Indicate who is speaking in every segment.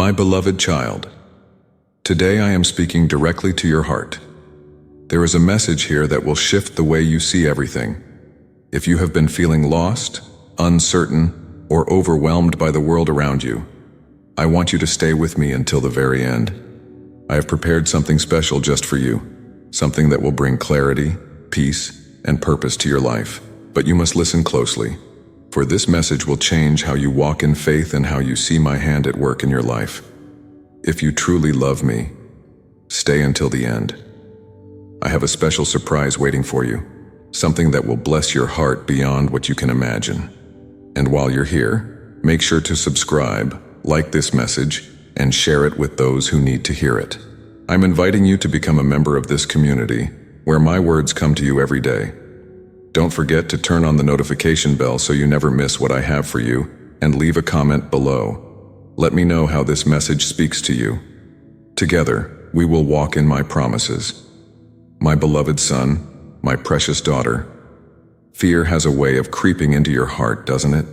Speaker 1: My beloved child, today I am speaking directly to your heart. There is a message here that will shift the way you see everything. If you have been feeling lost, uncertain, or overwhelmed by the world around you, I want you to stay with me until the very end. I have prepared something special just for you, something that will bring clarity, peace, and purpose to your life. But you must listen closely, for this message will change how you walk in faith and how you see my hand at work in your life. If you truly love me, stay until the end. I have a special surprise waiting for you, something that will bless your heart beyond what you can imagine. And while you're here, make sure to subscribe, like this message, and share it with those who need to hear it. I'm inviting you to become a member of this community, where my words come to you every day. Don't forget to turn on the notification bell so you never miss what I have for you, and leave a comment below. Let me know how this message speaks to you. Together, we will walk in my promises. My beloved son, my precious daughter, fear has a way of creeping into your heart, doesn't it?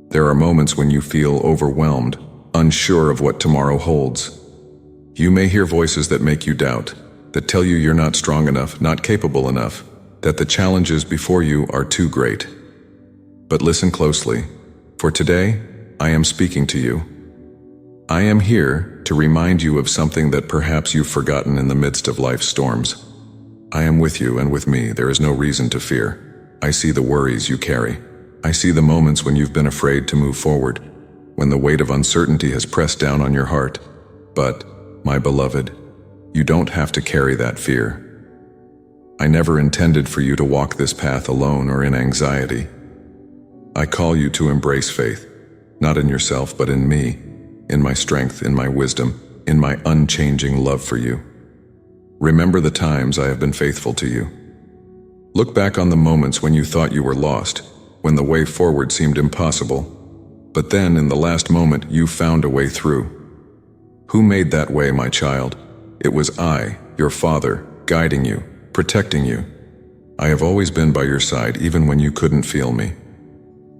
Speaker 1: There are moments when you feel overwhelmed, unsure of what tomorrow holds. You may hear voices that make you doubt, that tell you you're not strong enough, not capable enough, that the challenges before you are too great. But listen closely, for today, I am speaking to you. I am here to remind you of something that perhaps you've forgotten in the midst of life's storms. I am with you, and with me there is no reason to fear. I see the worries you carry. I see the moments when you've been afraid to move forward, when the weight of uncertainty has pressed down on your heart. But, my beloved, you don't have to carry that fear. I never intended for you to walk this path alone or in anxiety. I call you to embrace faith, not in yourself but in me, in my strength, in my wisdom, in my unchanging love for you. Remember the times I have been faithful to you. Look back on the moments when you thought you were lost, when the way forward seemed impossible, but then in the last moment you found a way through. Who made that way, my child? It was I, your father, guiding you, protecting you. I have always been by your side even when you couldn't feel me.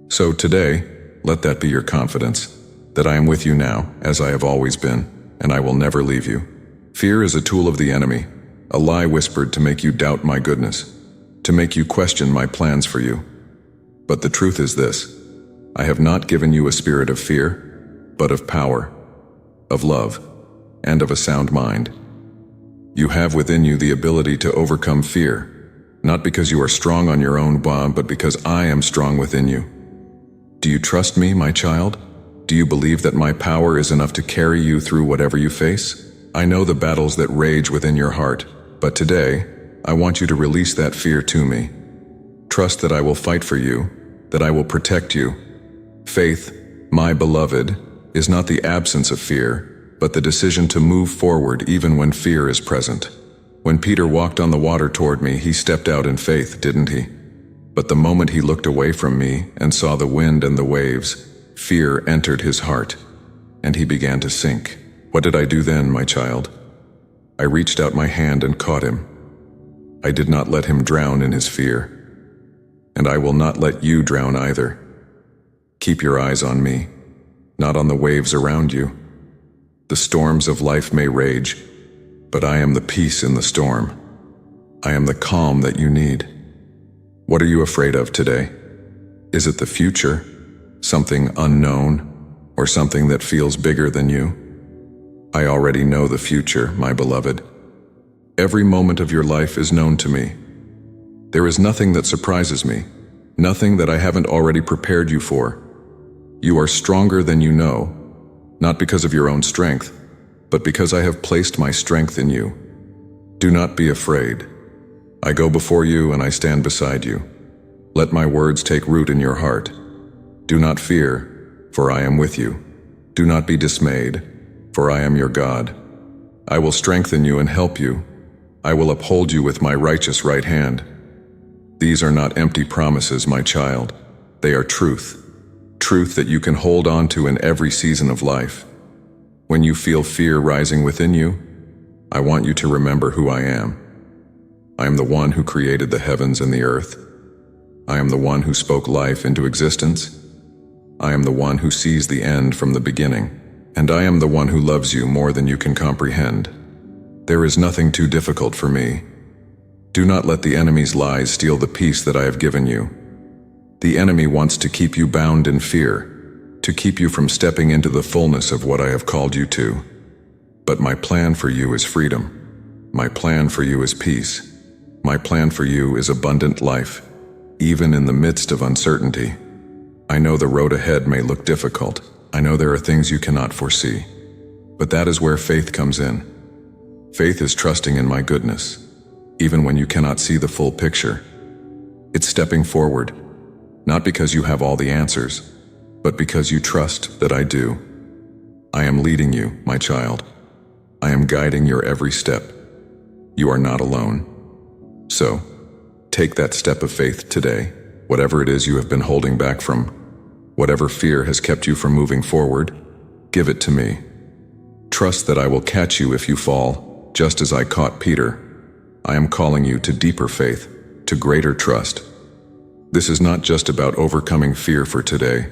Speaker 1: So today, let that be your confidence, that I am with you now, as I have always been, and I will never leave you. Fear is a tool of the enemy, a lie whispered to make you doubt my goodness, to make you question my plans for you. But the truth is this: I have not given you a spirit of fear, but of power, of love, and of a sound mind. You have within you the ability to overcome fear, not because you are strong on your own, but because I am strong within you. Do you trust me, my child? Do you believe that my power is enough to carry you through whatever you face? I know the battles that rage within your heart, but today, I want you to release that fear to me. Trust that I will fight for you, that I will protect you. Faith, my beloved, is not the absence of fear, but the decision to move forward even when fear is present. When Peter walked on the water toward me, he stepped out in faith, didn't he? But the moment he looked away from me and saw the wind and the waves, fear entered his heart, and he began to sink. What did I do then, my child? I reached out my hand and caught him. I did not let him drown in his fear, and I will not let you drown either. Keep your eyes on me, not on the waves around you. The storms of life may rage, but I am the peace in the storm. I am the calm that you need. What are you afraid of today? Is it the future, something unknown, or something that feels bigger than you? I already know the future, my beloved. Every moment of your life is known to me. There is nothing that surprises me, nothing that I haven't already prepared you for. You are stronger than you know, not because of your own strength, but because I have placed my strength in you. Do not be afraid. I go before you and I stand beside you. Let my words take root in your heart. Do not fear, for I am with you. Do not be dismayed, for I am your God. I will strengthen you and help you. I will uphold you with my righteous right hand. These are not empty promises, my child. They are truth. Truth that you can hold on to in every season of life. When you feel fear rising within you, I want you to remember who I am. I am the one who created the heavens and the earth. I am the one who spoke life into existence. I am the one who sees the end from the beginning, and I am the one who loves you more than you can comprehend. There is nothing too difficult for me. Do not let the enemy's lies steal the peace that I have given you. The enemy wants to keep you bound in fear, to keep you from stepping into the fullness of what I have called you to. But my plan for you is freedom. My plan for you is peace. My plan for you is abundant life, even in the midst of uncertainty. I know the road ahead may look difficult. I know there are things you cannot foresee. But that is where faith comes in. Faith is trusting in my goodness, even when you cannot see the full picture. It's stepping forward, not because you have all the answers, but because you trust that I do. I am leading you, my child. I am guiding your every step. You are not alone. So, take that step of faith today, whatever it is you have been holding back from, whatever fear has kept you from moving forward, give it to me. Trust that I will catch you if you fall, just as I caught Peter. I am calling you to deeper faith, to greater trust. This is not just about overcoming fear for today.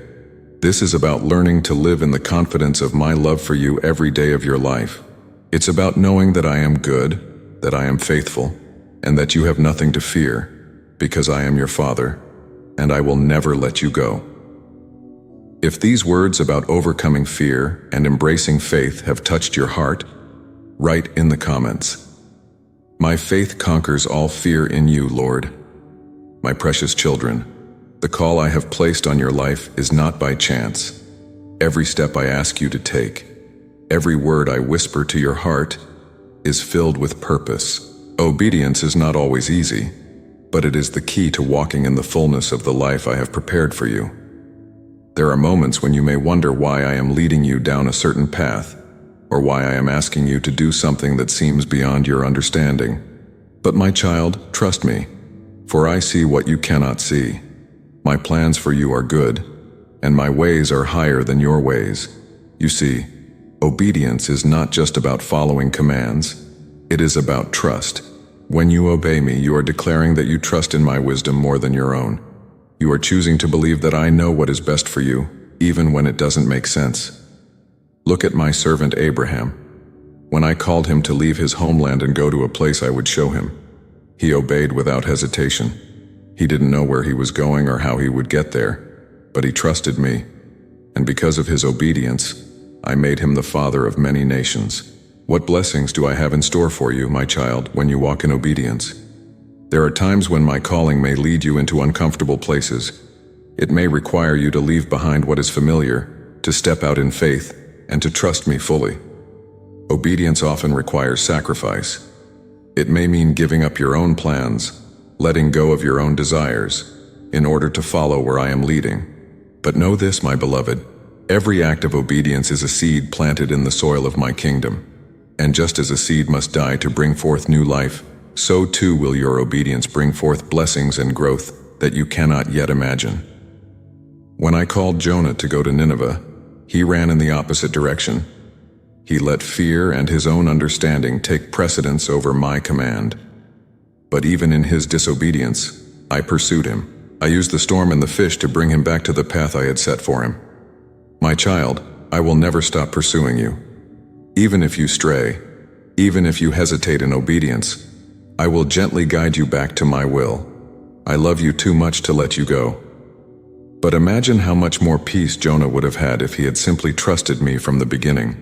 Speaker 1: This is about learning to live in the confidence of my love for you every day of your life. It's about knowing that I am good, that I am faithful, and that you have nothing to fear, because I am your Father, and I will never let you go. If these words about overcoming fear and embracing faith have touched your heart, write in the comments, "My faith conquers all fear in you, Lord." My precious children, the call I have placed on your life is not by chance. Every step I ask you to take, every word I whisper to your heart, is filled with purpose. Obedience is not always easy, but it is the key to walking in the fullness of the life I have prepared for you. There are moments when you may wonder why I am leading you down a certain path, or why I am asking you to do something that seems beyond your understanding. But my child, trust me, for I see what you cannot see. My plans for you are good, and my ways are higher than your ways. You see, obedience is not just about following commands, it is about trust. When you obey me, you are declaring that you trust in my wisdom more than your own. You are choosing to believe that I know what is best for you, even when it doesn't make sense. Look at my servant Abraham. When I called him to leave his homeland and go to a place I would show him, he obeyed without hesitation. He didn't know where he was going or how he would get there, but he trusted me. And because of his obedience, I made him the father of many nations. What blessings do I have in store for you, my child, when you walk in obedience? There are times when my calling may lead you into uncomfortable places. It may require you to leave behind what is familiar, to step out in faith, and to trust me fully. Obedience often requires sacrifice. It may mean giving up your own plans, letting go of your own desires, in order to follow where I am leading. But know this, my beloved, every act of obedience is a seed planted in the soil of my kingdom. And just as a seed must die to bring forth new life, so too will your obedience bring forth blessings and growth that you cannot yet imagine. When I called Jonah to go to Nineveh, he ran in the opposite direction. He let fear and his own understanding take precedence over my command. But even in his disobedience, I pursued him. I used the storm and the fish to bring him back to the path I had set for him. My child, I will never stop pursuing you. Even if you stray, even if you hesitate in obedience, I will gently guide you back to my will. I love you too much to let you go. But imagine how much more peace Jonah would have had if he had simply trusted me from the beginning.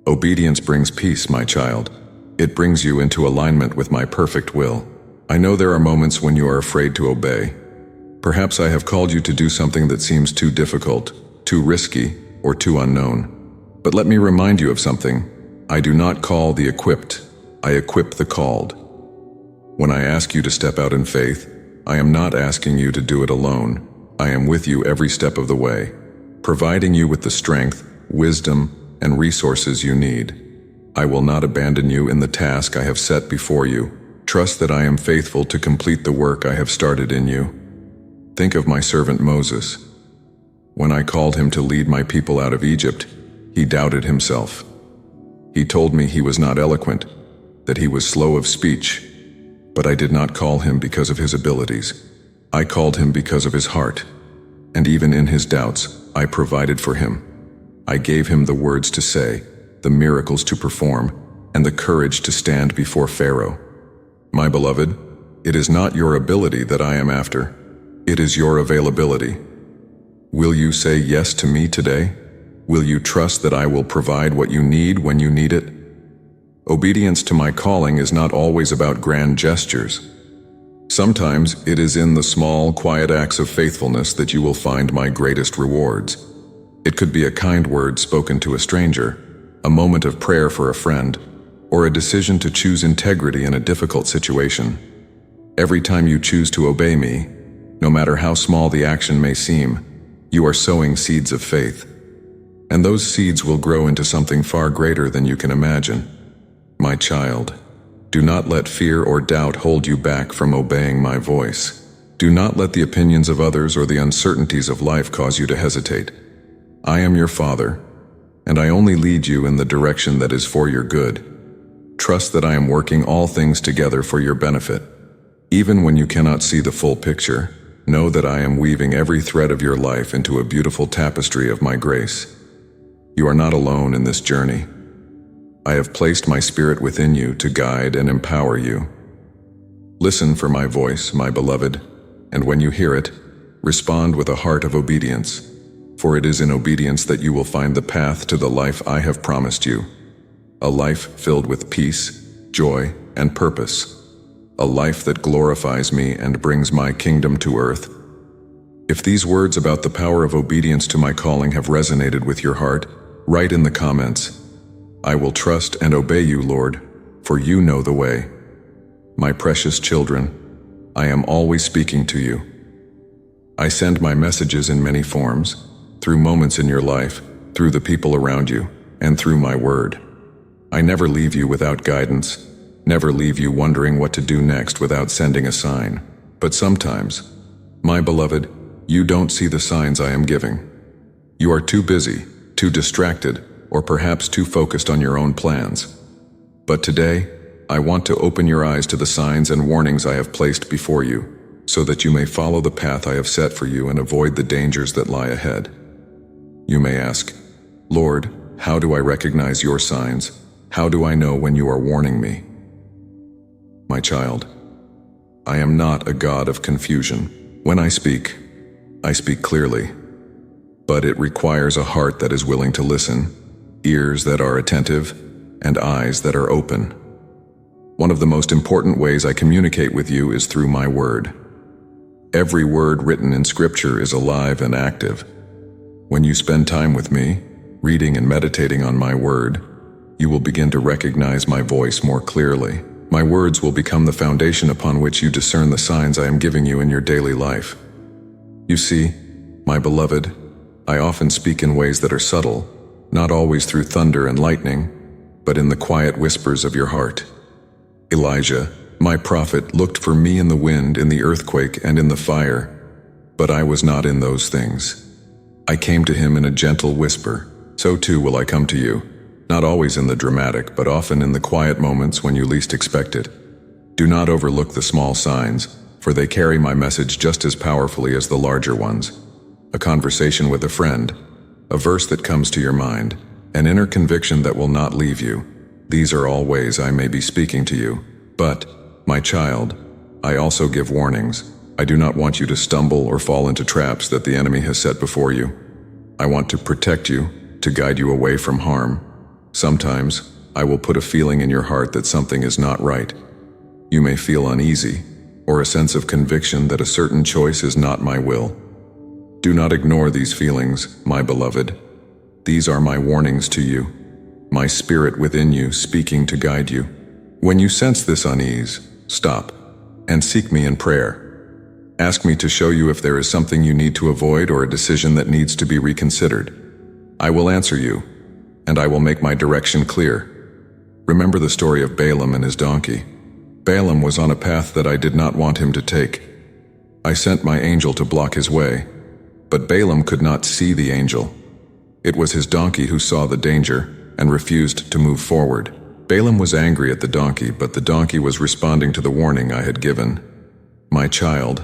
Speaker 1: Obedience brings peace, my child. It brings you into alignment with my perfect will. I know there are moments when you are afraid to obey. Perhaps I have called you to do something that seems too difficult, too risky, or too unknown. But let me remind you of something. I do not call the equipped, I equip the called. When I ask you to step out in faith, I am not asking you to do it alone. I am with you every step of the way, providing you with the strength, wisdom, and resources you need. I will not abandon you in the task I have set before you. Trust that I am faithful to complete the work I have started in you. Think of my servant Moses. When I called him to lead my people out of Egypt, he doubted himself. He told me he was not eloquent, that he was slow of speech, but I did not call him because of his abilities. I called him because of his heart, and even in his doubts, I provided for him. I gave him the words to say, the miracles to perform, and the courage to stand before Pharaoh. My beloved, it is not your ability that I am after. It is your availability. Will you say yes to me today? Will you trust that I will provide what you need when you need it? Obedience to my calling is not always about grand gestures. Sometimes it is in the small, quiet acts of faithfulness that you will find my greatest rewards. It could be a kind word spoken to a stranger, a moment of prayer for a friend, or a decision to choose integrity in a difficult situation. Every time you choose to obey me, no matter how small the action may seem, you are sowing seeds of faith. And those seeds will grow into something far greater than you can imagine. My child, do not let fear or doubt hold you back from obeying my voice. Do not let the opinions of others or the uncertainties of life cause you to hesitate. I am your Father, and I only lead you in the direction that is for your good. Trust that I am working all things together for your benefit. Even when you cannot see the full picture, know that I am weaving every thread of your life into a beautiful tapestry of my grace. You are not alone in this journey. I have placed my Spirit within you to guide and empower you. Listen for my voice, my beloved, and when you hear it, respond with a heart of obedience, for it is in obedience that you will find the path to the life I have promised you. A life filled with peace, joy, and purpose. A life that glorifies me and brings my kingdom to earth. If these words about the power of obedience to my calling have resonated with your heart, write in the comments, I will trust and obey you, Lord, for you know the way. My precious children, I am always speaking to you. I send my messages in many forms, through moments in your life, through the people around you, and through my word. I never leave you without guidance, never leave you wondering what to do next without sending a sign. But sometimes, my beloved, you don't see the signs I am giving. You are too busy, too distracted, or perhaps too focused on your own plans. But today, I want to open your eyes to the signs and warnings I have placed before you, so that you may follow the path I have set for you and avoid the dangers that lie ahead. You may ask, Lord, how do I recognize your signs? How do I know when you are warning me? My child, I am not a God of confusion. When I speak clearly. But it requires a heart that is willing to listen, ears that are attentive, and eyes that are open. One of the most important ways I communicate with you is through my word. Every word written in Scripture is alive and active. When you spend time with me, reading and meditating on my word, you will begin to recognize my voice more clearly. My words will become the foundation upon which you discern the signs I am giving you in your daily life. You see, my beloved, I often speak in ways that are subtle, not always through thunder and lightning, but in the quiet whispers of your heart. Elijah, my prophet, looked for me in the wind, in the earthquake, and in the fire, but I was not in those things. I came to him in a gentle whisper. So too will I come to you, not always in the dramatic, but often in the quiet moments when you least expect it. Do not overlook the small signs, for they carry my message just as powerfully as the larger ones. A conversation with a friend, a verse that comes to your mind, an inner conviction that will not leave you. These are all ways I may be speaking to you. But, my child, I also give warnings. I do not want you to stumble or fall into traps that the enemy has set before you. I want to protect you, to guide you away from harm. Sometimes, I will put a feeling in your heart that something is not right. You may feel uneasy, or a sense of conviction that a certain choice is not my will. Do not ignore these feelings, my beloved. These are my warnings to you, my spirit within you speaking to guide you. When you sense this unease, stop and seek me in prayer. Ask me to show you if there is something you need to avoid or a decision that needs to be reconsidered. I will answer you, and I will make my direction clear. Remember the story of Balaam and his donkey. Balaam was on a path that I did not want him to take. I sent my angel to block his way, but Balaam could not see the angel. It was his donkey who saw the danger and refused to move forward. Balaam was angry at the donkey, but the donkey was responding to the warning I had given. My child,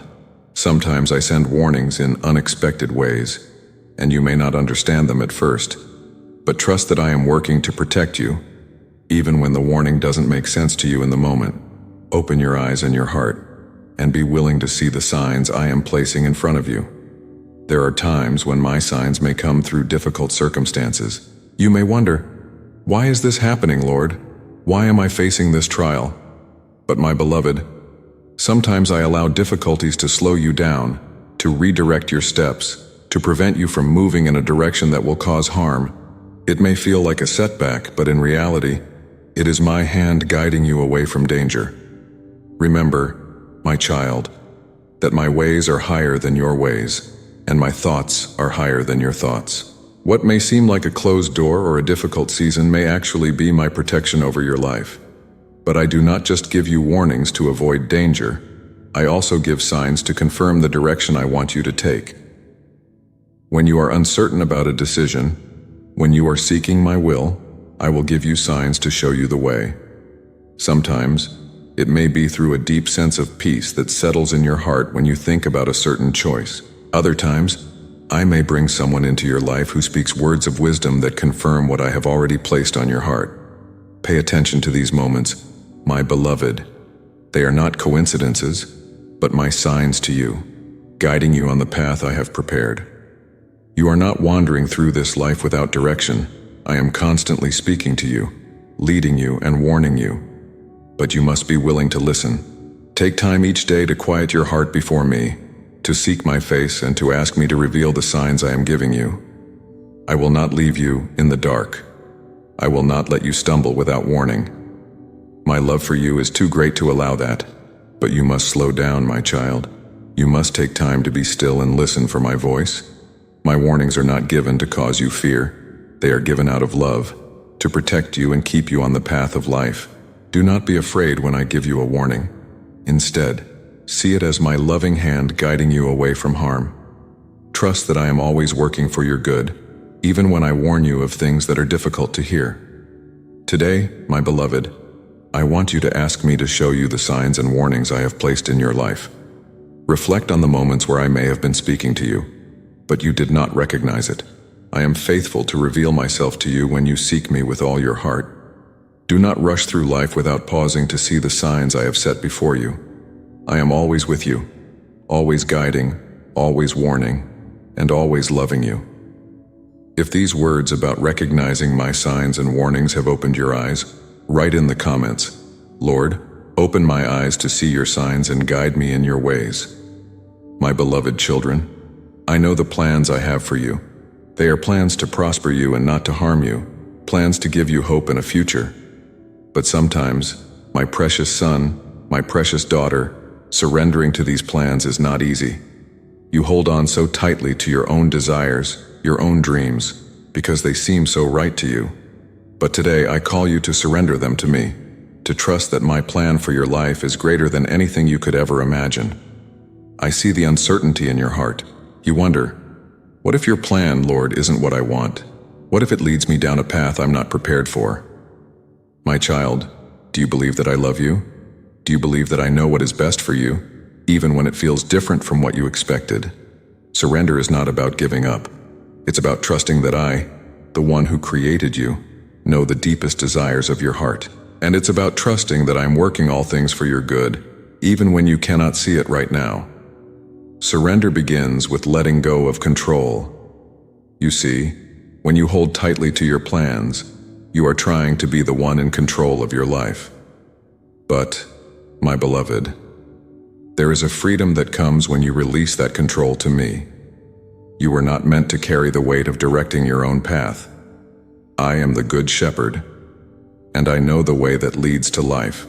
Speaker 1: sometimes I send warnings in unexpected ways, and you may not understand them at first. But trust that I am working to protect you, even when the warning doesn't make sense to you in the moment. Open your eyes and your heart, and be willing to see the signs I am placing in front of you. There are times when my signs may come through difficult circumstances. You may wonder, why is this happening, Lord? Why am I facing this trial? But my beloved, sometimes I allow difficulties to slow you down, to redirect your steps, to prevent you from moving in a direction that will cause harm. It may feel like a setback, but in reality, it is my hand guiding you away from danger. Remember, my child, that my ways are higher than your ways, and my thoughts are higher than your thoughts. What may seem like a closed door or a difficult season may actually be my protection over your life. But I do not just give you warnings to avoid danger. I also give signs to confirm the direction I want you to take. When you are uncertain about a decision, when you are seeking my will, I will give you signs to show you the way. Sometimes, it may be through a deep sense of peace that settles in your heart when you think about a certain choice. Other times, I may bring someone into your life who speaks words of wisdom that confirm what I have already placed on your heart. Pay attention to these moments, my beloved. They are not coincidences, but my signs to you, guiding you on the path I have prepared. You are not wandering through this life without direction. I am constantly speaking to you, leading you and warning you. But you must be willing to listen. Take time each day to quiet your heart before me, to seek my face and to ask me to reveal the signs I am giving you. I will not leave you in the dark. I will not let you stumble without warning. My love for you is too great to allow that, but you must slow down, my child. You must take time to be still and listen for my voice. My warnings are not given to cause you fear. They are given out of love, to protect you and keep you on the path of life. Do not be afraid when I give you a warning. Instead, see it as my loving hand guiding you away from harm. Trust that I am always working for your good, even when I warn you of things that are difficult to hear. Today, my beloved, I want you to ask me to show you the signs and warnings I have placed in your life. Reflect on the moments where I may have been speaking to you, but you did not recognize it. I am faithful to reveal myself to you when you seek me with all your heart. Do not rush through life without pausing to see the signs I have set before you. I am always with you, always guiding, always warning, and always loving you. If these words about recognizing my signs and warnings have opened your eyes, write in the comments, Lord, open my eyes to see your signs and guide me in your ways. My beloved children, I know the plans I have for you. They are plans to prosper you and not to harm you, plans to give you hope and a future. But sometimes, my precious son, my precious daughter, surrendering to these plans is not easy. You hold on so tightly to your own desires, your own dreams, because they seem so right to you. But today I call you to surrender them to me, to trust that my plan for your life is greater than anything you could ever imagine. I see the uncertainty in your heart. You wonder, what if your plan, Lord, isn't what I want? What if it leads me down a path I'm not prepared for? My child, do you believe that I love you? Do you believe that I know what is best for you, even when it feels different from what you expected? Surrender is not about giving up. It's about trusting that I, the one who created you, know the deepest desires of your heart. And it's about trusting that I'm working all things for your good, even when you cannot see it right now. Surrender begins with letting go of control. You see, when you hold tightly to your plans, you are trying to be the one in control of your life. But, my beloved, there is a freedom that comes when you release that control to me. You were not meant to carry the weight of directing your own path. I am the Good Shepherd, and I know the way that leads to life.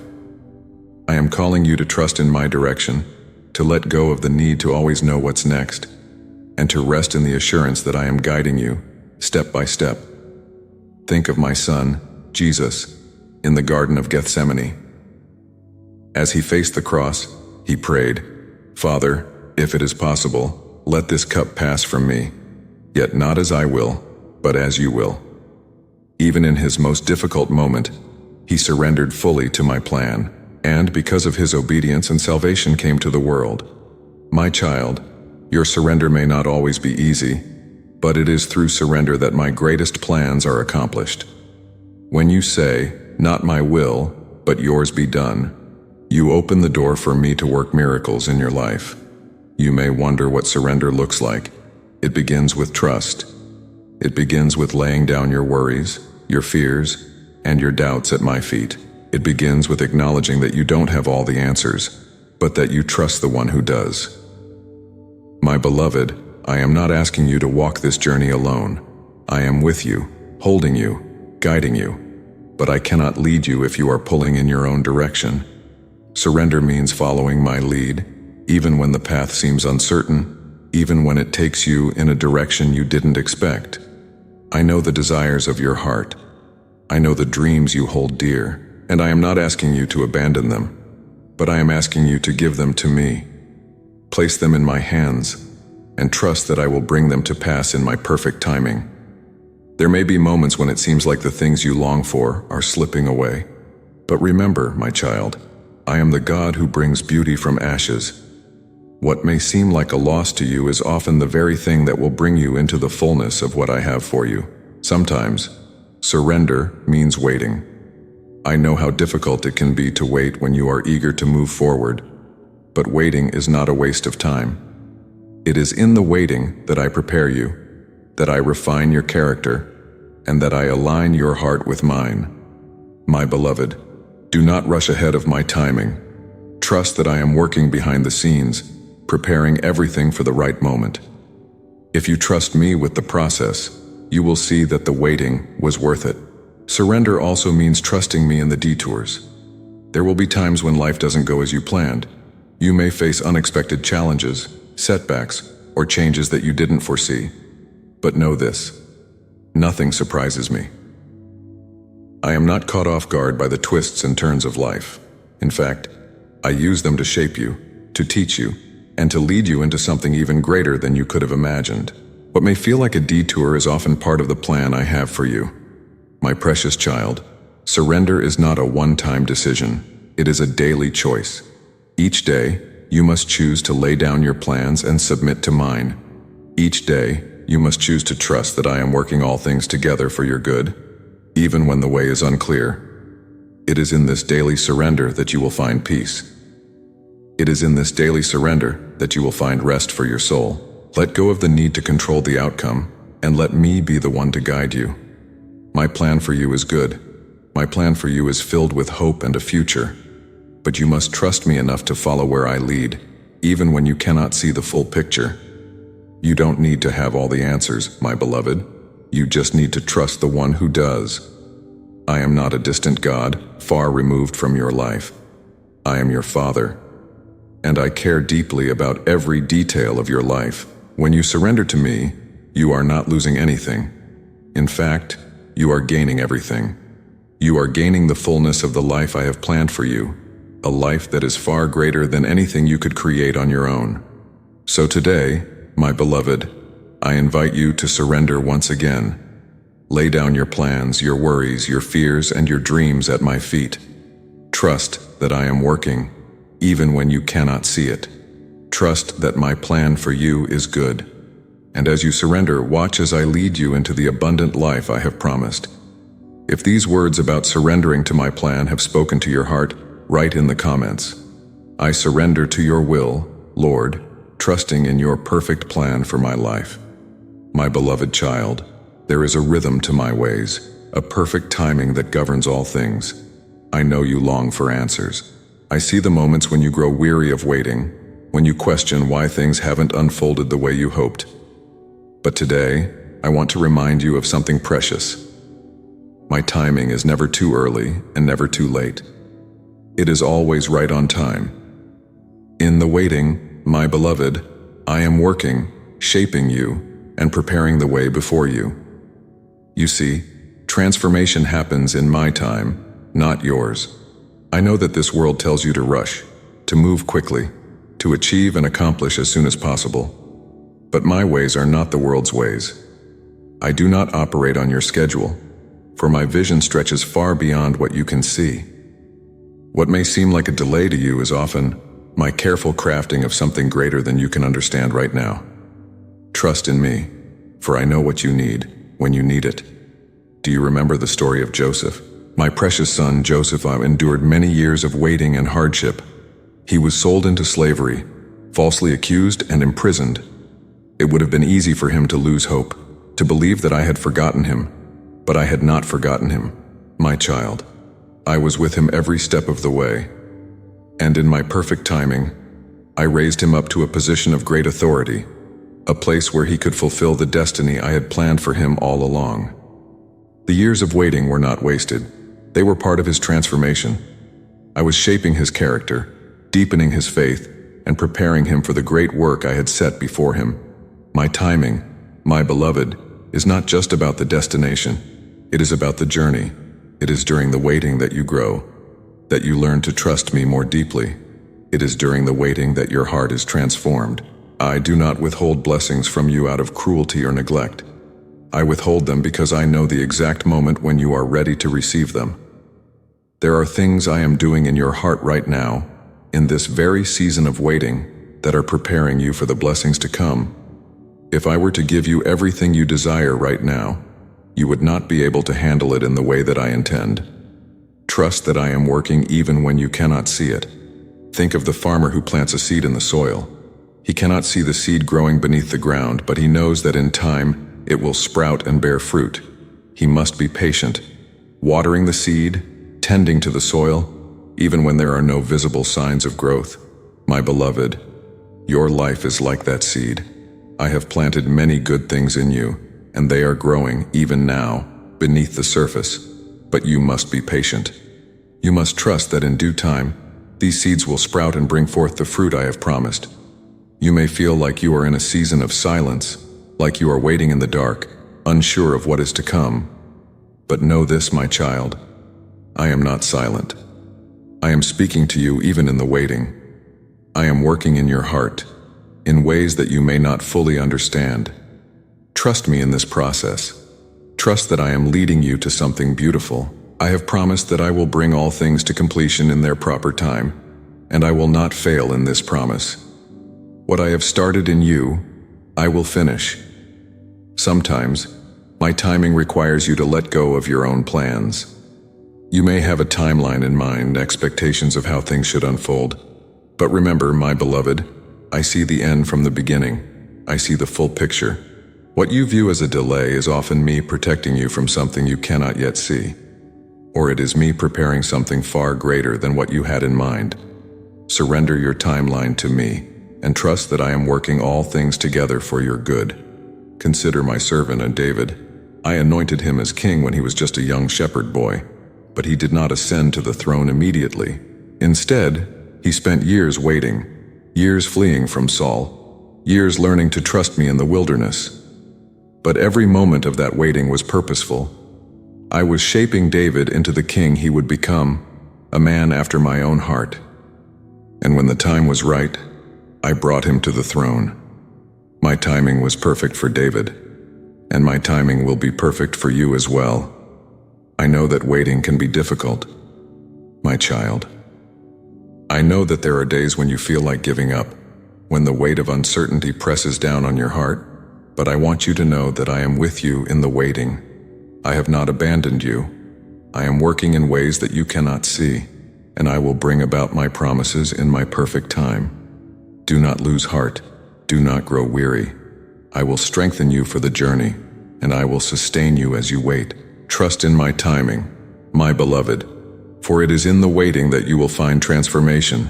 Speaker 1: I am calling you to trust in my direction, to let go of the need to always know what's next, and to rest in the assurance that I am guiding you, step by step. Think of my son, Jesus, in the Garden of Gethsemane. As he faced the cross, he prayed, Father, if it is possible, let this cup pass from me, yet not as I will, but as you will. Even in his most difficult moment, he surrendered fully to my plan, and because of his obedience and salvation came to the world. My child, your surrender may not always be easy, but it is through surrender that my greatest plans are accomplished. When you say, "Not my will, but yours be done," you open the door for me to work miracles in your life. You may wonder what surrender looks like. It begins with trust. It begins with laying down your worries, your fears, and your doubts at my feet. It begins with acknowledging that you don't have all the answers, but that you trust the one who does. My beloved, I am not asking you to walk this journey alone. I am with you, holding you, guiding you, but I cannot lead you if you are pulling in your own direction. Surrender means following my lead, even when the path seems uncertain, even when it takes you in a direction you didn't expect. I know the desires of your heart. I know the dreams you hold dear, and I am not asking you to abandon them, but I am asking you to give them to me. Place them in my hands, and trust that I will bring them to pass in my perfect timing. There may be moments when it seems like the things you long for are slipping away. But remember, my child, I am the God who brings beauty from ashes. What may seem like a loss to you is often the very thing that will bring you into the fullness of what I have for you. Sometimes, surrender means waiting. I know how difficult it can be to wait when you are eager to move forward, but waiting is not a waste of time. It is in the waiting that I prepare you, that I refine your character, and that I align your heart with mine. My beloved, do not rush ahead of my timing. Trust that I am working behind the scenes, preparing everything for the right moment. If you trust me with the process, you will see that the waiting was worth it. Surrender also means trusting me in the detours. There will be times when life doesn't go as you planned. You may face unexpected challenges, setbacks, or changes that you didn't foresee. But know this: nothing surprises me. I am not caught off guard by the twists and turns of life. In fact, I use them to shape you, to teach you, and to lead you into something even greater than you could have imagined. What may feel like a detour is often part of the plan I have for you. My precious child, surrender is not a one-time decision. It is a daily choice. Each day, you must choose to lay down your plans and submit to mine. Each day, you must choose to trust that I am working all things together for your good, even when the way is unclear. It is in this daily surrender that you will find peace. It is in this daily surrender that you will find rest for your soul. Let go of the need to control the outcome, and let me be the one to guide you. My plan for you is good. My plan for you is filled with hope and a future. But you must trust me enough to follow where I lead, even when you cannot see the full picture. You don't need to have all the answers, my beloved. You just need to trust the one who does. I am not a distant God, far removed from your life. I am your Father, and I care deeply about every detail of your life. When you surrender to me, you are not losing anything. In fact, you are gaining everything. You are gaining the fullness of the life I have planned for you, a life that is far greater than anything you could create on your own. So today, my beloved, I invite you to surrender once again. Lay down your plans, your worries, your fears, and your dreams at my feet. Trust that I am working, even when you cannot see it. Trust that my plan for you is good. And as you surrender, watch as I lead you into the abundant life I have promised. If these words about surrendering to my plan have spoken to your heart, write in the comments. I surrender to your will, Lord, trusting in your perfect plan for my life. My beloved child, there is a rhythm to my ways, a perfect timing that governs all things. I know you long for answers. I see the moments when you grow weary of waiting, when you question why things haven't unfolded the way you hoped. But today, I want to remind you of something precious. My timing is never too early and never too late. It is always right on time. In the waiting, my beloved, I am working, shaping you, and preparing the way before you. You see, transformation happens in my time, not yours. I know that this world tells you to rush, to move quickly, to achieve and accomplish as soon as possible. But my ways are not the world's ways. I do not operate on your schedule, for my vision stretches far beyond what you can see. What may seem like a delay to you is often my careful crafting of something greater than you can understand right now. Trust in me, for I know what you need when you need it. Do you remember the story of Joseph? My precious son Joseph endured many years of waiting and hardship. He was sold into slavery, falsely accused and imprisoned. It would have been easy for him to lose hope, to believe that I had forgotten him, but I had not forgotten him, my child. I was with him every step of the way, and in my perfect timing, I raised him up to a position of great authority, a place where he could fulfill the destiny I had planned for him all along. The years of waiting were not wasted. They were part of his transformation. I was shaping his character, deepening his faith, and preparing him for the great work I had set before him. My timing, my beloved, is not just about the destination. It is about the journey. It is during the waiting that you grow, that you learn to trust me more deeply. It is during the waiting that your heart is transformed. I do not withhold blessings from you out of cruelty or neglect. I withhold them because I know the exact moment when you are ready to receive them. There are things I am doing in your heart right now, in this very season of waiting, that are preparing you for the blessings to come. If I were to give you everything you desire right now, you would not be able to handle it in the way that I intend. Trust that I am working even when you cannot see it. Think of the farmer who plants a seed in the soil. He cannot see the seed growing beneath the ground, but he knows that in time it will sprout and bear fruit. He must be patient, watering the seed, tending to the soil, even when there are no visible signs of growth. My beloved, your life is like that seed. I have planted many good things in you, and they are growing, even now, beneath the surface. But you must be patient. You must trust that in due time, these seeds will sprout and bring forth the fruit I have promised. You may feel like you are in a season of silence, like you are waiting in the dark, unsure of what is to come. But know this, my child, I am not silent. I am speaking to you even in the waiting. I am working in your heart, in ways that you may not fully understand. Trust me in this process. Trust that I am leading you to something beautiful. I have promised that I will bring all things to completion in their proper time, and I will not fail in this promise. What I have started in you, I will finish. Sometimes, my timing requires you to let go of your own plans. You may have a timeline in mind, expectations of how things should unfold. But remember, my beloved, I see the end from the beginning. I see the full picture. What you view as a delay is often me protecting you from something you cannot yet see. Or it is me preparing something far greater than what you had in mind. Surrender your timeline to me, and trust that I am working all things together for your good. Consider my servant David. I anointed him as king when he was just a young shepherd boy, but he did not ascend to the throne immediately. Instead, he spent years waiting, years fleeing from Saul, years learning to trust me in the wilderness. But every moment of that waiting was purposeful. I was shaping David into the king he would become, a man after my own heart. And when the time was right, I brought him to the throne. My timing was perfect for David, and my timing will be perfect for you as well. I know that waiting can be difficult, my child. I know that there are days when you feel like giving up, when the weight of uncertainty presses down on your heart, but I want you to know that I am with you in the waiting. I have not abandoned you. I am working in ways that you cannot see, and I will bring about my promises in my perfect time. Do not lose heart. Do not grow weary. I will strengthen you for the journey, and I will sustain you as you wait. Trust in my timing, my beloved, for it is in the waiting that you will find transformation.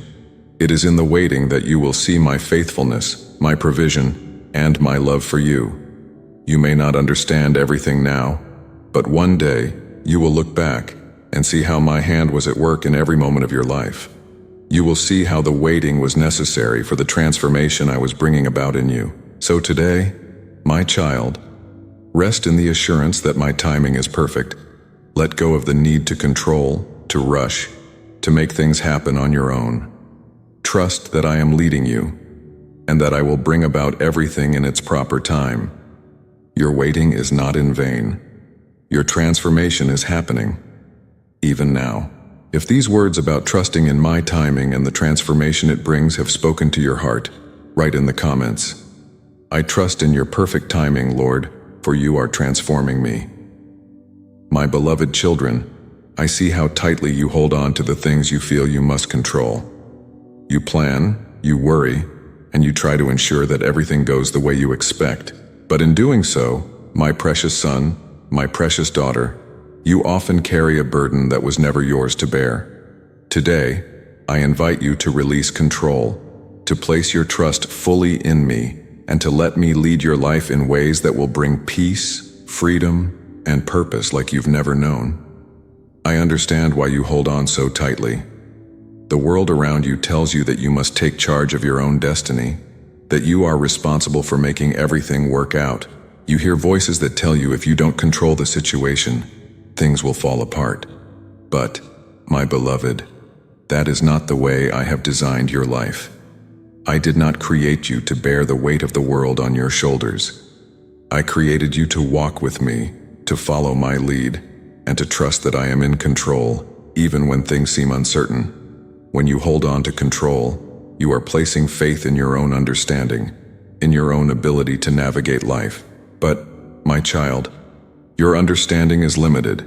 Speaker 1: It is in the waiting that you will see my faithfulness, my provision, and my love for you. You may not understand everything now, but one day you will look back and see how my hand was at work in every moment of your life. You will see how the waiting was necessary for the transformation I was bringing about in you. So today, my child, rest in the assurance that my timing is perfect. Let go of the need to control, to rush, to make things happen on your own. Trust that I am leading you, and that I will bring about everything in its proper time. Your waiting is not in vain. Your transformation is happening, even now. If these words about trusting in my timing and the transformation it brings have spoken to your heart, write in the comments. I trust in your perfect timing, Lord. for you are transforming me. My beloved children, I see how tightly you hold on to the things you feel you must control. You plan, you worry, and you try to ensure that everything goes the way you expect. But in doing so, my precious son, my precious daughter, you often carry a burden that was never yours to bear. Today, I invite you to release control, to place your trust fully in me, and to let me lead your life in ways that will bring peace, freedom, and purpose like you've never known. I understand why you hold on so tightly. The world around you tells you that you must take charge of your own destiny, that you are responsible for making everything work out. You hear voices that tell you if you don't control the situation, things will fall apart. But, my beloved, that is not the way I have designed your life. I did not create you to bear the weight of the world on your shoulders. I created you to walk with me, to follow my lead, and to trust that I am in control, even when things seem uncertain. When you hold on to control, you are placing faith in your own understanding, in your own ability to navigate life. But, my child, your understanding is limited.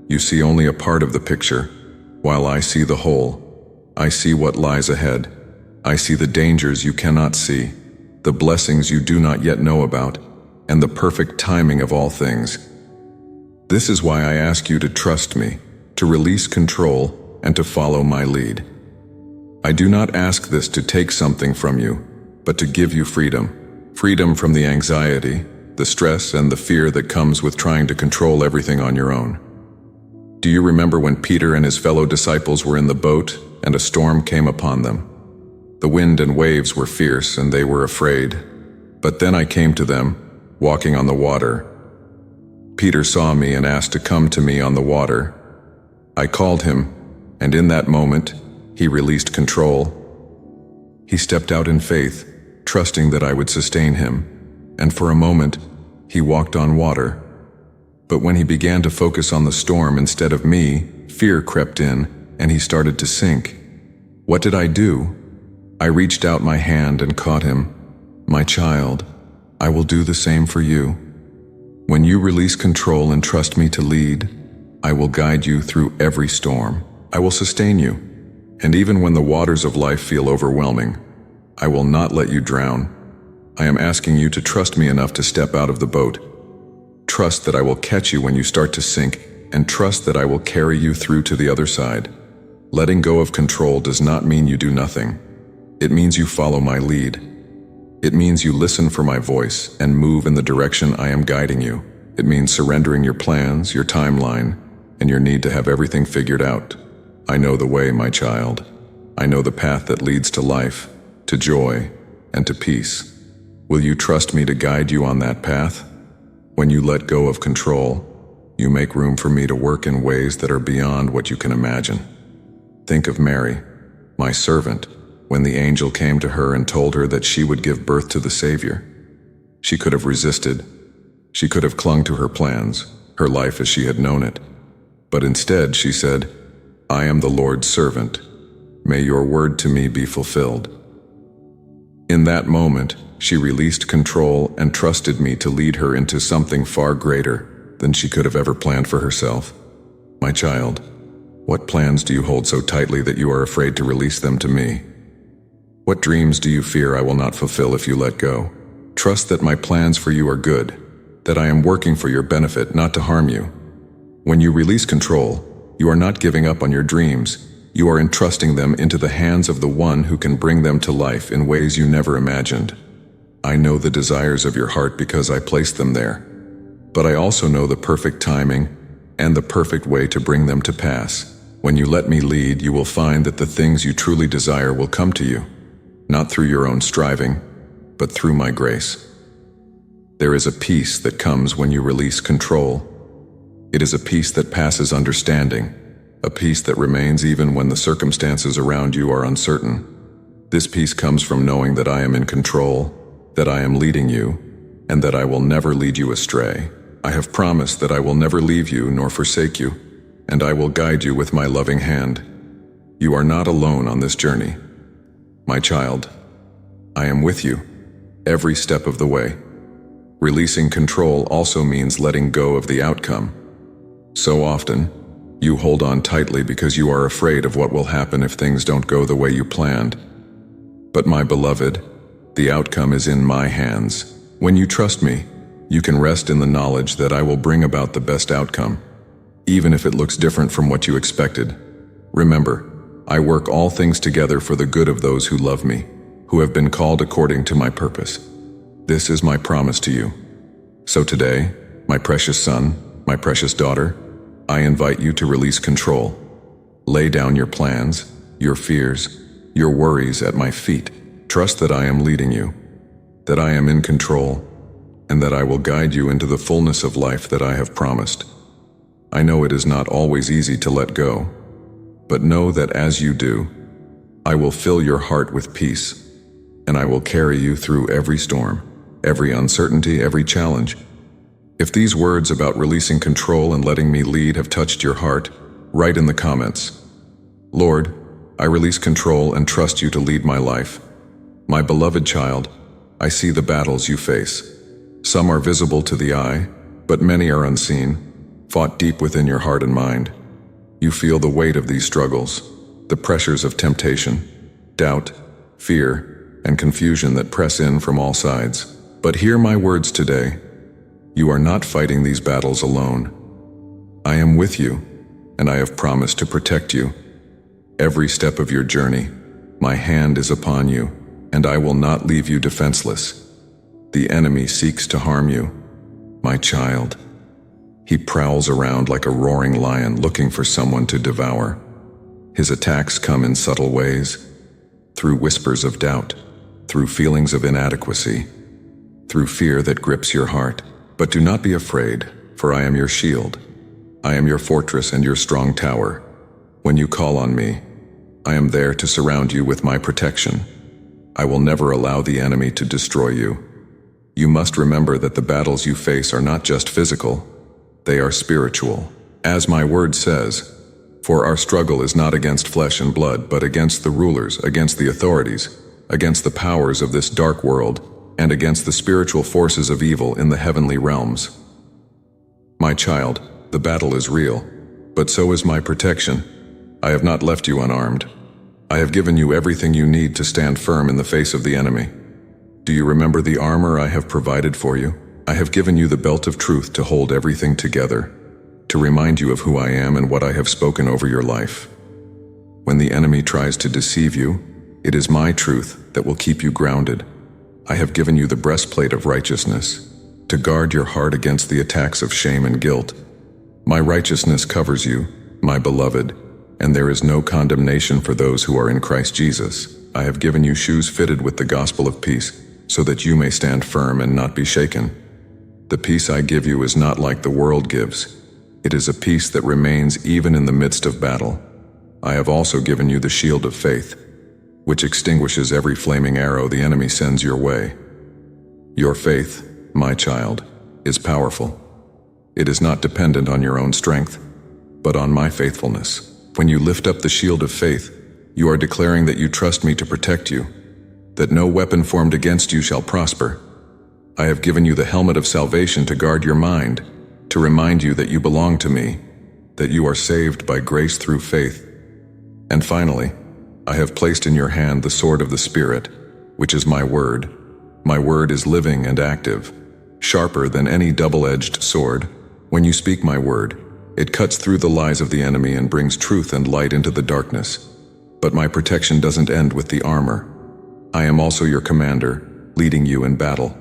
Speaker 1: You see only a part of the picture, while I see the whole. I see what lies ahead. I see the dangers you cannot see, the blessings you do not yet know about, and the perfect timing of all things. This is why I ask you to trust me, to release control, and to follow my lead. I do not ask this to take something from you, but to give you freedom. Freedom from the anxiety, the stress, and the fear that comes with trying to control everything on your own. Do you remember when Peter and his fellow disciples were in the boat and a storm came upon them? The wind and waves were fierce and they were afraid. But then I came to them, walking on the water. Peter saw me and asked to come to me on the water. I called him, and in that moment, he released control. He stepped out in faith, trusting that I would sustain him, and for a moment, he walked on water. But when he began to focus on the storm instead of me, fear crept in, and he started to sink. What did I do? I reached out my hand and caught him. My child, I will do the same for you. When you release control and trust me to lead, I will guide you through every storm. I will sustain you. And even when the waters of life feel overwhelming, I will not let you drown. I am asking you to trust me enough to step out of the boat. Trust that I will catch you when you start to sink, and trust that I will carry you through to the other side. Letting go of control does not mean you do nothing. It means you follow my lead. It means you listen for my voice and move in the direction I am guiding you. It means surrendering your plans, your timeline, and your need to have everything figured out. I know the way, my child. I know the path that leads to life, to joy, and to peace. Will you trust me to guide you on that path? When you let go of control, you make room for me to work in ways that are beyond what you can imagine. Think of Mary, my servant, when the angel came to her and told her that she would give birth to the Savior. She could have resisted. She could have clung to her plans, her life as she had known it. But instead she said, I am the Lord's servant. May your word to me be fulfilled. In that moment, she released control and trusted me to lead her into something far greater than she could have ever planned for herself. My child, what plans do you hold so tightly that you are afraid to release them to me? What dreams do you fear I will not fulfill if you let go? Trust that my plans for you are good, that I am working for your benefit, not to harm you. When you release control, you are not giving up on your dreams. You are entrusting them into the hands of the one who can bring them to life in ways you never imagined. I know the desires of your heart because I placed them there. But I also know the perfect timing and the perfect way to bring them to pass. When you let me lead, you will find that the things you truly desire will come to you, not through your own striving, but through my grace. There is a peace that comes when you release control. It is a peace that passes understanding, a peace that remains even when the circumstances around you are uncertain. This peace comes from knowing that I am in control, that I am leading you, and that I will never lead you astray. I have promised that I will never leave you nor forsake you, and I will guide you with my loving hand. You are not alone on this journey. My child, I am with you, every step of the way. Releasing control also means letting go of the outcome. So often, you hold on tightly because you are afraid of what will happen if things don't go the way you planned. But my beloved, the outcome is in my hands. When you trust me, you can rest in the knowledge that I will bring about the best outcome, even if it looks different from what you expected. Remember, I work all things together for the good of those who love me, who have been called according to my purpose. This is my promise to you. So today, my precious son, my precious daughter, I invite you to release control. Lay down your plans, your fears, your worries at my feet. Trust that I am leading you, that I am in control, and that I will guide you into the fullness of life that I have promised. I know it is not always easy to let go, but know that as you do, I will fill your heart with peace, and I will carry you through every storm, every uncertainty, every challenge. If these words about releasing control and letting me lead have touched your heart, write in the comments, Lord, I release control and trust you to lead my life. My beloved child, I see the battles you face. Some are visible to the eye, but many are unseen, fought deep within your heart and mind. You feel the weight of these struggles, the pressures of temptation, doubt, fear, and confusion that press in from all sides. But hear my words today. You are not fighting these battles alone. I am with you, and I have promised to protect you. Every step of your journey, my hand is upon you, and I will not leave you defenseless. The enemy seeks to harm you, my child. He prowls around like a roaring lion looking for someone to devour. His attacks come in subtle ways, through whispers of doubt, through feelings of inadequacy, through fear that grips your heart. But do not be afraid, for I am your shield. I am your fortress and your strong tower. When you call on me, I am there to surround you with my protection. I will never allow the enemy to destroy you. You must remember that the battles you face are not just physical, they are spiritual. As my word says, for our struggle is not against flesh and blood, but against the rulers, against the authorities, against the powers of this dark world, and against the spiritual forces of evil in the heavenly realms. My child, the battle is real, but so is my protection. I have not left you unarmed. I have given you everything you need to stand firm in the face of the enemy. Do you remember the armor I have provided for you? I have given you the belt of truth to hold everything together, to remind you of who I am and what I have spoken over your life. When the enemy tries to deceive you, it is my truth that will keep you grounded. I have given you the breastplate of righteousness, to guard your heart against the attacks of shame and guilt. My righteousness covers you, my beloved, and there is no condemnation for those who are in Christ Jesus. I have given you shoes fitted with the gospel of peace, so that you may stand firm and not be shaken. The peace I give you is not like the world gives. It is a peace that remains even in the midst of battle. I have also given you the shield of faith, which extinguishes every flaming arrow the enemy sends your way. Your faith, my child, is powerful. It is not dependent on your own strength, but on my faithfulness. When you lift up the shield of faith, you are declaring that you trust me to protect you, that no weapon formed against you shall prosper. I have given you the helmet of salvation to guard your mind, to remind you that you belong to me, that you are saved by grace through faith. And finally, I have placed in your hand the sword of the Spirit, which is my word. My word is living and active, sharper than any double-edged sword. When you speak my word, it cuts through the lies of the enemy and brings truth and light into the darkness. But my protection doesn't end with the armor. I am also your commander, leading you in battle.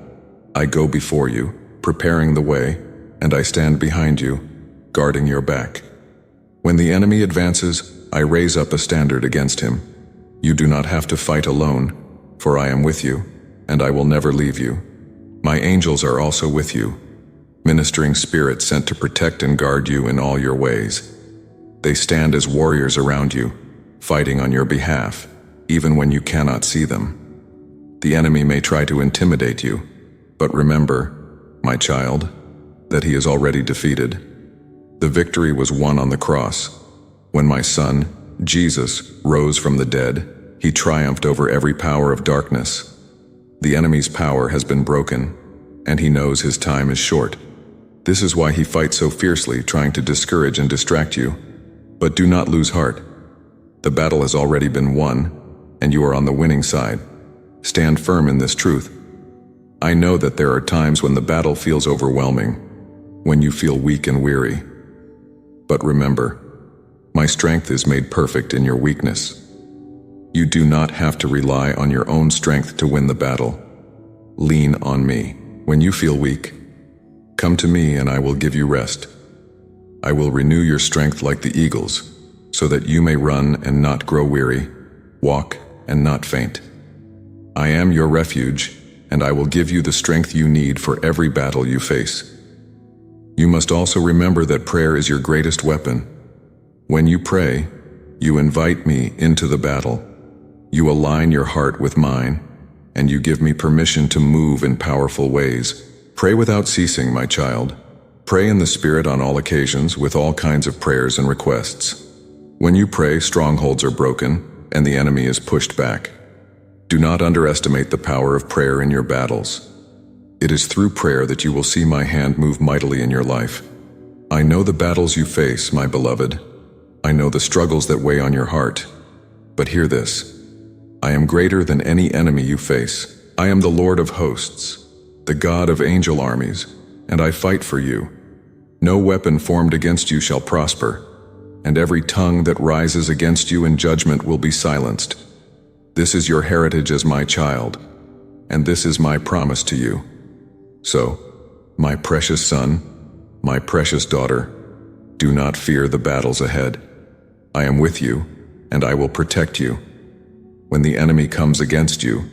Speaker 1: I go before you, preparing the way, and I stand behind you, guarding your back. When the enemy advances, I raise up a standard against him. You do not have to fight alone, for I am with you, and I will never leave you. My angels are also with you, ministering spirits sent to protect and guard you in all your ways. They stand as warriors around you, fighting on your behalf, even when you cannot see them. The enemy may try to intimidate you, but remember, my child, that he is already defeated. The victory was won on the cross. When my son, Jesus, rose from the dead, he triumphed over every power of darkness. The enemy's power has been broken, and he knows his time is short. This is why he fights so fiercely, trying to discourage and distract you. But do not lose heart. The battle has already been won, and you are on the winning side. Stand firm in this truth. I know that there are times when the battle feels overwhelming, when you feel weak and weary. But remember, my strength is made perfect in your weakness. You do not have to rely on your own strength to win the battle. Lean on me. When you feel weak, come to me and I will give you rest. I will renew your strength like the eagles, so that you may run and not grow weary, walk and not faint. I am your refuge, and I will give you the strength you need for every battle you face. You must also remember that prayer is your greatest weapon. When you pray, you invite me into the battle. You align your heart with mine, and you give me permission to move in powerful ways. Pray without ceasing, my child. Pray in the Spirit on all occasions with all kinds of prayers and requests. When you pray, strongholds are broken, and the enemy is pushed back. Do not underestimate the power of prayer in your battles. It is through prayer that you will see my hand move mightily in your life. I know the battles you face, my beloved. I know the struggles that weigh on your heart. But hear this. I am greater than any enemy you face. I am the Lord of hosts, the God of angel armies, and I fight for you. No weapon formed against you shall prosper, and every tongue that rises against you in judgment will be silenced. This is your heritage as my child, and this is my promise to you. So, my precious son, my precious daughter, do not fear the battles ahead. I am with you, and I will protect you. When the enemy comes against you,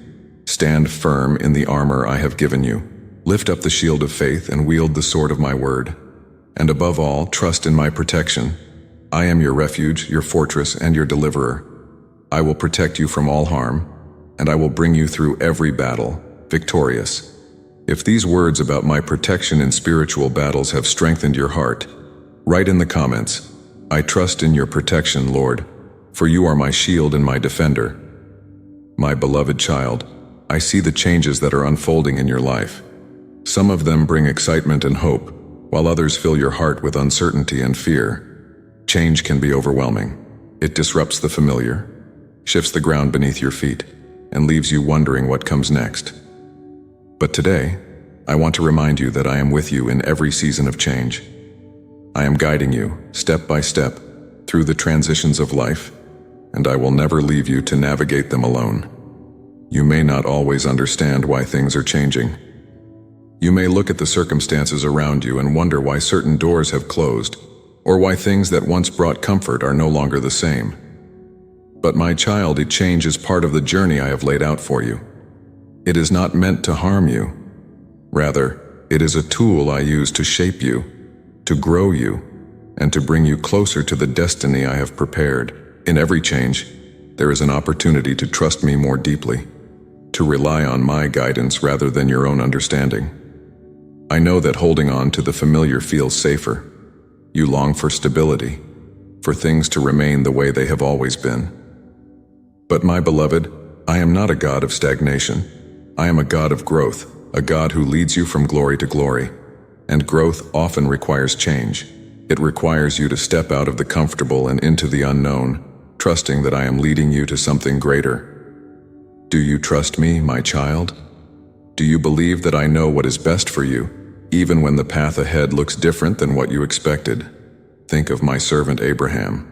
Speaker 1: stand firm in the armor I have given you. Lift up the shield of faith and wield the sword of my word. And above all, trust in my protection. I am your refuge, your fortress, and your deliverer. I will protect you from all harm, and I will bring you through every battle, victorious. If these words about my protection in spiritual battles have strengthened your heart, write in the comments, I trust in your protection, Lord, for you are my shield and my defender. My beloved child, I see the changes that are unfolding in your life. Some of them bring excitement and hope, while others fill your heart with uncertainty and fear. Change can be overwhelming. It disrupts the familiar, shifts the ground beneath your feet, and leaves you wondering what comes next. But today, I want to remind you that I am with you in every season of change. I am guiding you, step by step, through the transitions of life, and I will never leave you to navigate them alone. You may not always understand why things are changing. You may look at the circumstances around you and wonder why certain doors have closed, or why things that once brought comfort are no longer the same. But my child, change is part of the journey I have laid out for you. It is not meant to harm you. Rather, it is a tool I use to shape you, to grow you, and to bring you closer to the destiny I have prepared. In every change, there is an opportunity to trust me more deeply, to rely on my guidance rather than your own understanding. I know that holding on to the familiar feels safer. You long for stability, for things to remain the way they have always been. But my beloved, I am not a God of stagnation. I am a God of growth, a God who leads you from glory to glory. And growth often requires change. It requires you to step out of the comfortable and into the unknown, trusting that I am leading you to something greater. Do you trust me, my child? Do you believe that I know what is best for you, even when the path ahead looks different than what you expected? Think of my servant Abraham.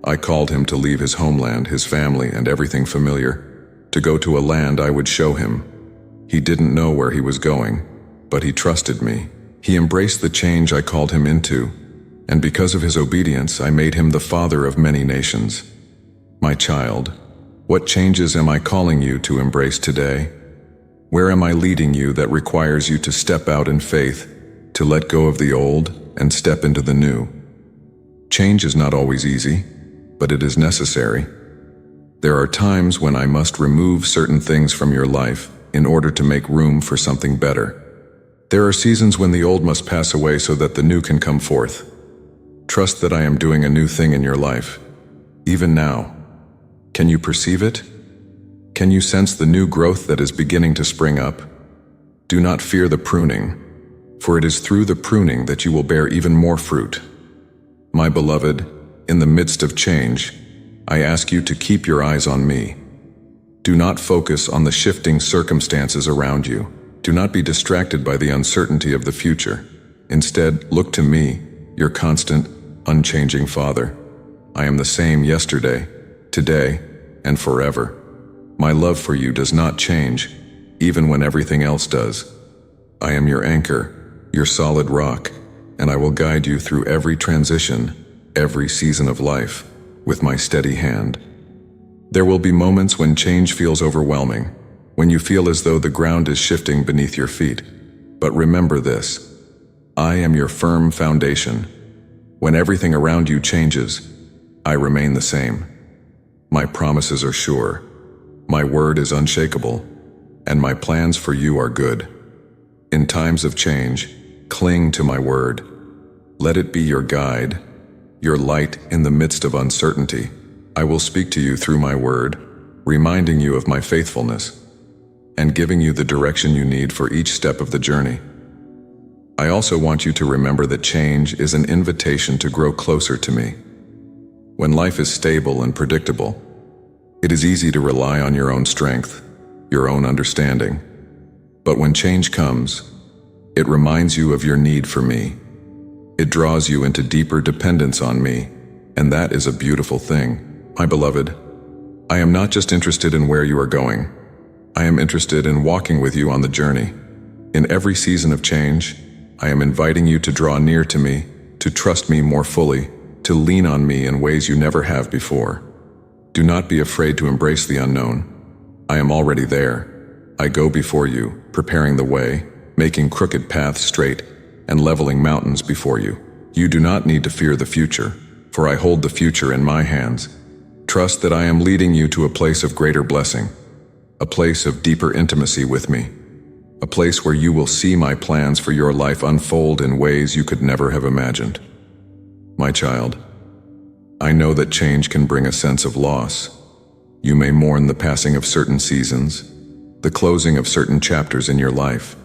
Speaker 1: I called him to leave his homeland, his family, and everything familiar, to go to a land I would show him. He didn't know where he was going, but he trusted me. He embraced the change I called him into, and because of his obedience, I made him the father of many nations. My child, what changes am I calling you to embrace today? Where am I leading you that requires you to step out in faith, to let go of the old and step into the new? Change is not always easy, but it is necessary. There are times when I must remove certain things from your life in order to make room for something better. There are seasons when the old must pass away so that the new can come forth. Trust that I am doing a new thing in your life, even now. Can you perceive it? Can you sense the new growth that is beginning to spring up? Do not fear the pruning, for it is through the pruning that you will bear even more fruit. My beloved, in the midst of change, I ask you to keep your eyes on me. Do not focus on the shifting circumstances around you. Do not be distracted by the uncertainty of the future. Instead, look to me, your constant, unchanging Father. I am the same yesterday, today, and forever. My love for you does not change, even when everything else does. I am your anchor, your solid rock, and I will guide you through every transition, every season of life, with my steady hand. There will be moments when change feels overwhelming, when you feel as though the ground is shifting beneath your feet. But remember this: I am your firm foundation. When everything around you changes, I remain the same. My promises are sure, my word is unshakable, and my plans for you are good. In times of change, cling to my word. Let it be your guide, your light in the midst of uncertainty. I will speak to you through my word, reminding you of my faithfulness, and giving you the direction you need for each step of the journey. I also want you to remember that change is an invitation to grow closer to me. When life is stable and predictable, it is easy to rely on your own strength, your own understanding. But when change comes, it reminds you of your need for me. It draws you into deeper dependence on me, and that is a beautiful thing. My beloved, I am not just interested in where you are going. I am interested in walking with you on the journey. In every season of change, I am inviting you to draw near to me, to trust me more fully, to lean on me in ways you never have before. Do not be afraid to embrace the unknown. I am already there. I go before you, preparing the way, making crooked paths straight, and leveling mountains before you. You do not need to fear the future, for I hold the future in my hands. Trust that I am leading you to a place of greater blessing, a place of deeper intimacy with me, a place where you will see my plans for your life unfold in ways you could never have imagined. My child, I know that change can bring a sense of loss. You may mourn the passing of certain seasons, the closing of certain chapters in your life.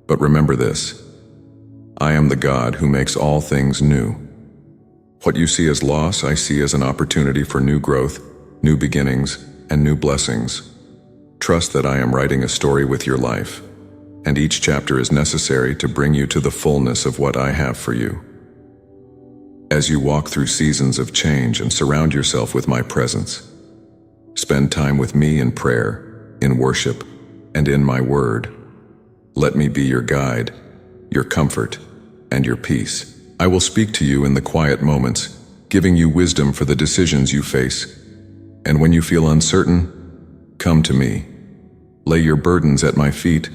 Speaker 1: But remember this: I am the God who makes all things new. What you see as loss, I see as an opportunity for new growth, new beginnings, and new blessings. Trust that I am writing a story with your life, and each chapter is necessary to bring you to the fullness of what I have for you. As you walk through seasons of change and surround yourself with my presence, spend time with me in prayer, in worship, and in my word. Let me be your guide, your comfort, and your peace. I will speak to you in the quiet moments, giving you wisdom for the decisions you face. And when you feel uncertain, come to me. Lay your burdens at my feet,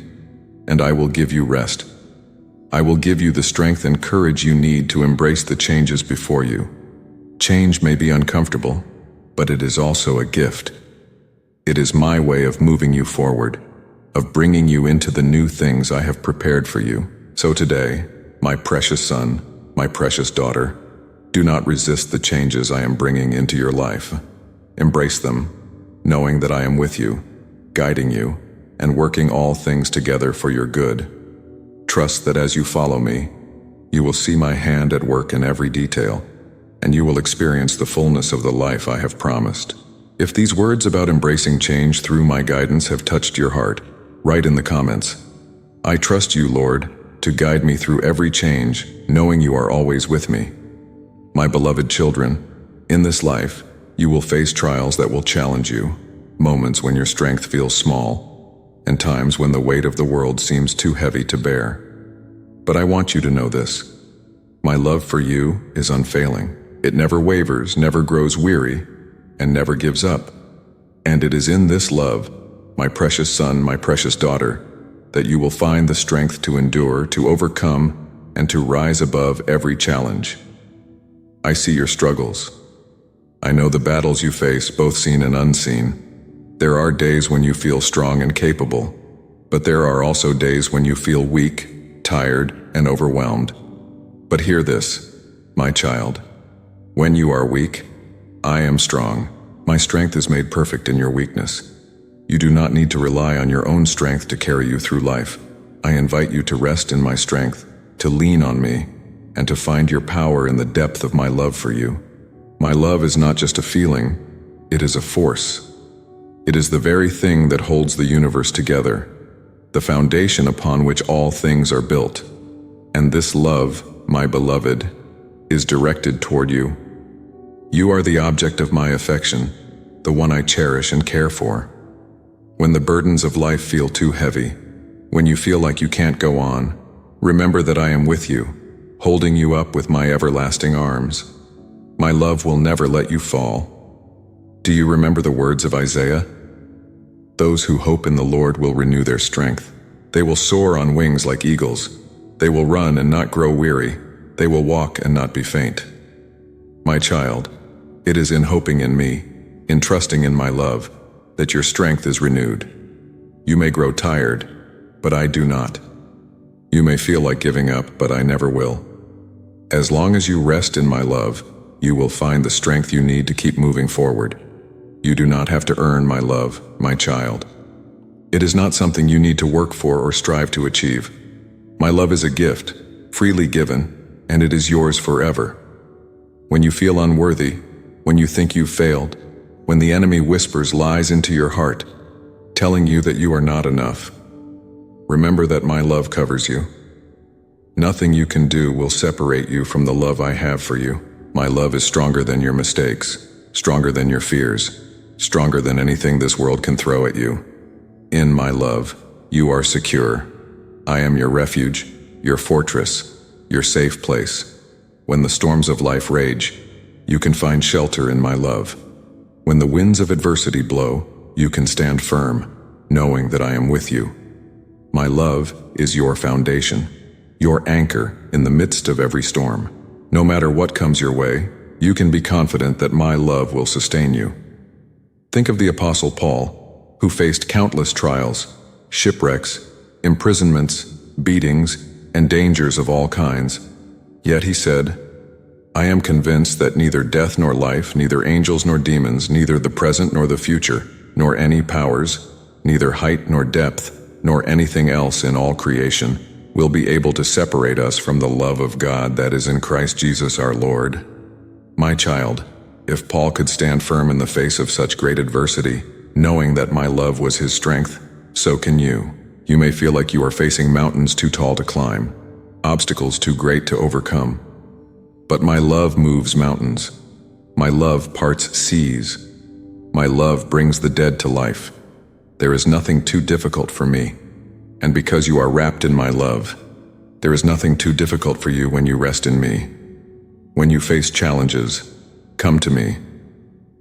Speaker 1: and I will give you rest. I will give you the strength and courage you need to embrace the changes before you. Change may be uncomfortable, but it is also a gift. It is my way of moving you forward, of bringing you into the new things I have prepared for you. So today, my precious son, my precious daughter, do not resist the changes I am bringing into your life. Embrace them, knowing that I am with you, guiding you, and working all things together for your good. Trust that as you follow me, you will see my hand at work in every detail, and you will experience the fullness of the life I have promised. If these words about embracing change through my guidance have touched your heart, write in the comments, "I trust you, Lord, to guide me through every change, knowing you are always with me." My beloved children, in this life, you will face trials that will challenge you, moments when your strength feels small, and times when the weight of the world seems too heavy to bear. But I want you to know this: my love for you is unfailing. It never wavers, never grows weary, and never gives up. And it is in this love, my precious son, my precious daughter, that you will find the strength to endure, to overcome, and to rise above every challenge. I see your struggles. I know the battles you face, both seen and unseen. There are days when you feel strong and capable, but there are also days when you feel weak, tired, and overwhelmed. But hear this, my child: when you are weak, I am strong. My strength is made perfect in your weakness. You do not need to rely on your own strength to carry you through life. I invite you to rest in my strength, to lean on me, and to find your power in the depth of my love for you. My love is not just a feeling, it is a force. It is the very thing that holds the universe together, the foundation upon which all things are built. And this love, my beloved, is directed toward you. You are the object of my affection, the one I cherish and care for. When the burdens of life feel too heavy, when you feel like you can't go on, remember that I am with you, holding you up with my everlasting arms. My love will never let you fall. Do you remember the words of Isaiah? Those who hope in the Lord will renew their strength. They will soar on wings like eagles. They will run and not grow weary. They will walk and not be faint. My child, it is in hoping in me, in trusting in my love, that your strength is renewed. You may grow tired, but I do not. You may feel like giving up, but I never will. As long as you rest in my love, you will find the strength you need to keep moving forward. You do not have to earn my love, my child. It is not something you need to work for or strive to achieve. My love is a gift, freely given, and it is yours forever. When you feel unworthy, when you think you've failed, when the enemy whispers lies into your heart, telling you that you are not enough, remember that my love covers you. Nothing you can do will separate you from the love I have for you. My love is stronger than your mistakes, stronger than your fears, stronger than anything this world can throw at you. In my love, you are secure. I am your refuge, your fortress, your safe place. When the storms of life rage, you can find shelter in my love. When the winds of adversity blow, you can stand firm, knowing that I am with you. My love is your foundation, your anchor in the midst of every storm. No matter what comes your way, you can be confident that my love will sustain you. Think of the Apostle Paul, who faced countless trials, shipwrecks, imprisonments, beatings, and dangers of all kinds. Yet he said, I am convinced that neither death nor life, neither angels nor demons, neither the present nor the future, nor any powers, neither height nor depth, nor anything else in all creation, will be able to separate us from the love of God that is in Christ Jesus our Lord. My child, if Paul could stand firm in the face of such great adversity, knowing that my love was his strength, so can you. You may feel like you are facing mountains too tall to climb, obstacles too great to overcome. But my love moves mountains. My love parts seas. My love brings the dead to life. There is nothing too difficult for me. And because you are wrapped in my love, there is nothing too difficult for you when you rest in me. When you face challenges, come to me.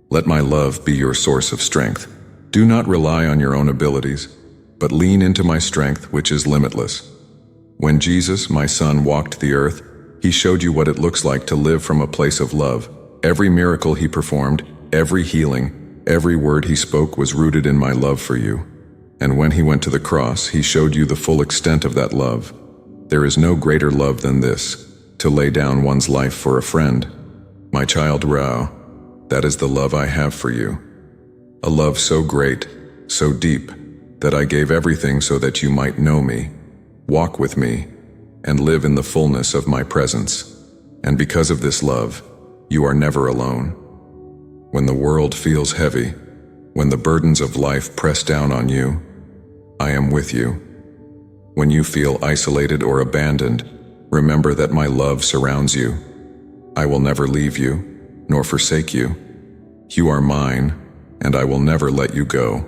Speaker 1: Let my love be your source of strength. Do not rely on your own abilities, but lean into my strength, which is limitless. When Jesus, my son, walked the earth, he showed you what it looks like to live from a place of love. Every miracle he performed, every healing, every word he spoke was rooted in my love for you. And when he went to the cross, he showed you the full extent of that love. There is no greater love than this, to lay down one's life for a friend. My child Rao, that is the love I have for you. A love so great, so deep, that I gave everything so that you might know me, walk with me, and live in the fullness of my presence. And because of this love, you are never alone. When the world feels heavy, when the burdens of life press down on you, I am with you. When you feel isolated or abandoned, remember that my love surrounds you. I will never leave you, nor forsake you. You are mine, and I will never let you go.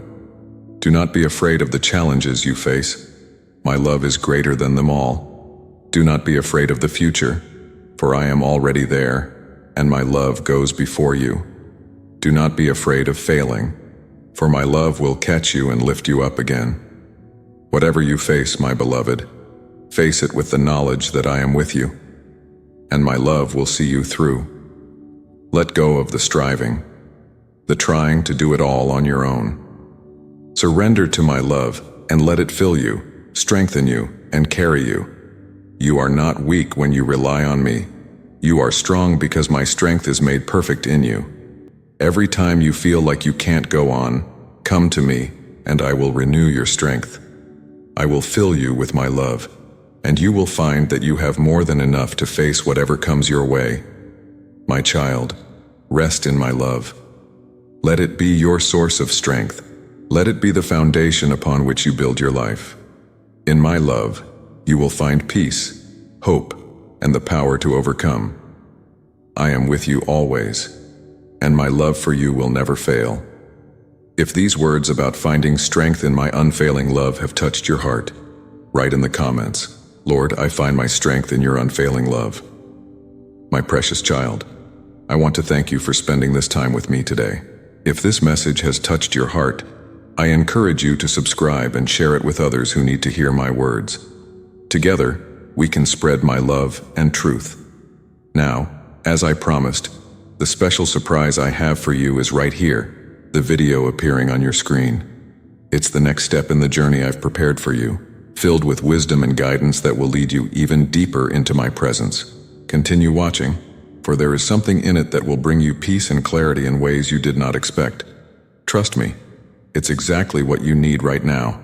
Speaker 1: Do not be afraid of the challenges you face. My love is greater than them all. Do not be afraid of the future, for I am already there, and my love goes before you. Do not be afraid of failing, for my love will catch you and lift you up again. Whatever you face, my beloved, face it with the knowledge that I am with you, and my love will see you through. Let go of the striving, the trying to do it all on your own. Surrender to my love and let it fill you, strengthen you, and carry you. You are not weak when you rely on me. You are strong because my strength is made perfect in you. Every time you feel like you can't go on, come to me, and I will renew your strength. I will fill you with my love, and you will find that you have more than enough to face whatever comes your way. My child, rest in my love. Let it be your source of strength. Let it be the foundation upon which you build your life. In my love, you will find peace, hope, and the power to overcome. I am with you always, and my love for you will never fail. If these words about finding strength in my unfailing love have touched your heart, write in the comments, Lord, I find my strength in your unfailing love. My precious child, I want to thank you for spending this time with me today. If this message has touched your heart, I encourage you to subscribe and share it with others who need to hear my words. Together, we can spread my love and truth. Now, as I promised, the special surprise I have for you is right here, the video appearing on your screen. It's the next step in the journey I've prepared for you, filled with wisdom and guidance that will lead you even deeper into my presence. Continue watching, for there is something in it that will bring you peace and clarity in ways you did not expect. Trust me, it's exactly what you need right now.